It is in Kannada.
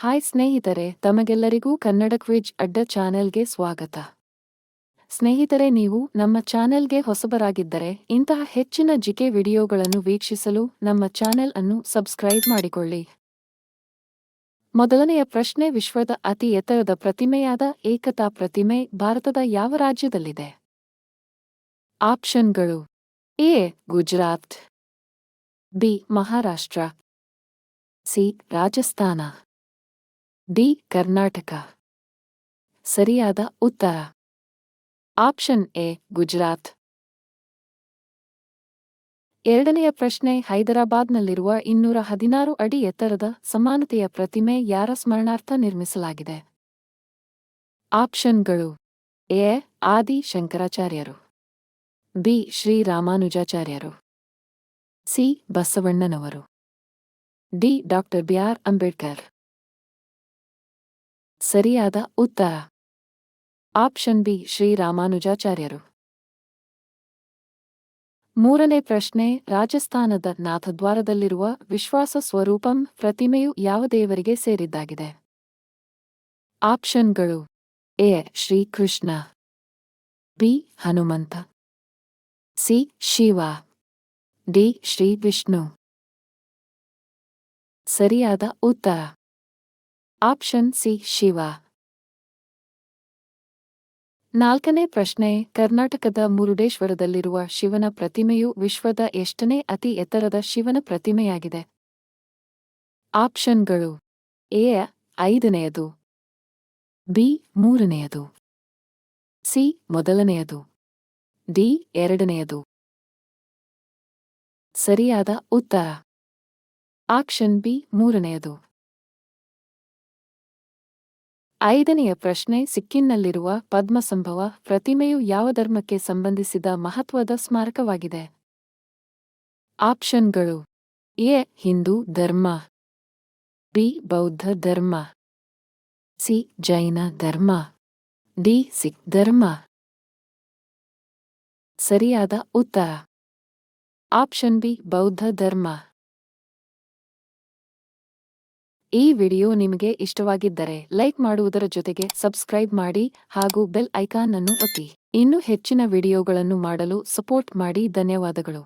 ಹಾಯ್ ಸ್ನೇಹಿತರೆ, ತಮಗೆಲ್ಲರಿಗೂ ಕನ್ನಡ ಕ್ವಿಜ್ ಅಡ್ಡ ಚಾನೆಲ್ಗೆ ಸ್ವಾಗತ. ಸ್ನೇಹಿತರೆ, ನೀವು ನಮ್ಮ ಚಾನೆಲ್ಗೆ ಹೊಸಬರಾಗಿದ್ದರೆ ಇಂತಹ ಹೆಚ್ಚಿನ ಜಿಕೆ ವಿಡಿಯೋಗಳನ್ನು ವೀಕ್ಷಿಸಲು ನಮ್ಮ ಚಾನೆಲ್ ಅನ್ನು ಸಬ್ಸ್ಕ್ರೈಬ್ ಮಾಡಿಕೊಳ್ಳಿ. ಮೊದಲನೆಯ ಪ್ರಶ್ನೆ, ವಿಶ್ವದ ಅತಿ ಎತ್ತರದ ಪ್ರತಿಮೆಯಾದ ಏಕತಾ ಪ್ರತಿಮೆ ಭಾರತದ ಯಾವ ರಾಜ್ಯದಲ್ಲಿದೆ? ಆಪ್ಷನ್ಗಳು: A. Gujarat, B. Maharashtra, C. Rajasthan, D. Karnataka. ಸರಿಯಾದ ಉತ್ತರ ಆಪ್ಷನ್ ಎ, ಗುಜರಾತ್. ಎರಡನೆಯ ಪ್ರಶ್ನೆ, ಹೈದರಾಬಾದ್ನಲ್ಲಿರುವ 216 ಅಡಿ ಎತ್ತರದ ಸಮಾನತೆಯ ಪ್ರತಿಮೆ ಯಾರ ಸ್ಮರಣಾರ್ಥ ನಿರ್ಮಿಸಲಾಗಿದೆ? ಆಪ್ಷನ್ಗಳು: ಎ. ಆದಿ ಶಂಕರಾಚಾರ್ಯರು, ಬಿ. ಶ್ರೀ ರಾಮಾನುಜಾಚಾರ್ಯರು, ಸಿ. ಬಸವಣ್ಣನವರು, ಡಿ. ಡಾ. ಬಿ.ಆರ್. ಅಂಬೇಡ್ಕರ್. ಸರಿಯಾದ ಉತ್ತರ ಆಪ್ಷನ್ ಬಿ, ಶ್ರೀ ರಾಮಾನುಜಾಚಾರ್ಯರು. ಮೂರನೇ ಪ್ರಶ್ನೆ, ರಾಜಸ್ಥಾನದ ನಾಥದ್ವಾರದಲ್ಲಿರುವ ವಿಶ್ವಾಸ ಸ್ವರೂಪಂ ಪ್ರತಿಮೆಯು ಯಾವ ದೇವರಿಗೆ ಸೇರಿದ್ದಾಗಿದೆ? ಆಪ್ಷನ್ಗಳು: A. Shrikrishna, B. Hanumantha, C. Shiva, D. Shri Vishnu. ಸರಿಯಾದ ಉತ್ತರ ಆಪ್ಷನ್ ಸಿ, ಶಿವ. ನಾಲ್ಕನೇ ಪ್ರಶ್ನೆ, ಕರ್ನಾಟಕದ ಮುರುಡೇಶ್ವರದಲ್ಲಿರುವ ಶಿವನ ಪ್ರತಿಮೆಯು ವಿಶ್ವದ ಎಷ್ಟನೇ ಅತಿ ಎತ್ತರದ ಶಿವನ ಪ್ರತಿಮೆಯಾಗಿದೆ? ಆಪ್ಷನ್ಗಳು: ಎ. 5ನೇಯದು, ಬಿ. 3ನೇಯದು, ಸಿ. ಮೊದಲನೆಯದು, ಡಿ. 2ನೇಯದು. ಸರಿಯಾದ ಉತ್ತರ ಆಪ್ಷನ್ ಬಿ, 3ನೇಯದು. ಐದನೆಯ ಪ್ರಶ್ನೆ, ಸಿಕ್ಕಿಂನಲ್ಲಿರುವ ಪದ್ಮಸಂಭವ ಪ್ರತಿಮೆಯು ಯಾವ ಧರ್ಮಕ್ಕೆ ಸಂಬಂಧಿಸಿದ ಮಹತ್ವದ ಸ್ಮಾರಕವಾಗಿದೆ? ಆಪ್ಷನ್ಗಳು: ಎ. ಹಿಂದೂ ಧರ್ಮ, ಬಿ. ಬೌದ್ಧ ಧರ್ಮ, ಸಿ. ಜೈನ ಧರ್ಮ, ಡಿ. ಸಿಖ್ ಧರ್ಮ. ಸರಿಯಾದ ಉತ್ತರ ಆಪ್ಷನ್ ಬಿ, ಬೌದ್ಧ ಧರ್ಮ. ಈ ವಿಡಿಯೋ ನಿಮಗೆ ಇಷ್ಟವಾಗಿದ್ದರೆ ಲೈಕ್ ಮಾಡುವುದರ ಜೊತೆಗೆ ಸಬ್ಸ್ಕ್ರೈಬ್ ಮಾಡಿ ಹಾಗೂ ಬೆಲ್ ಐಕಾನ್ ಅನ್ನು ಒತ್ತಿ. ಇನ್ನೂ ಹೆಚ್ಚಿನ ವಿಡಿಯೋಗಳನ್ನು ಮಾಡಲು ಸಪೋರ್ಟ್ ಮಾಡಿ. ಧನ್ಯವಾದಗಳು.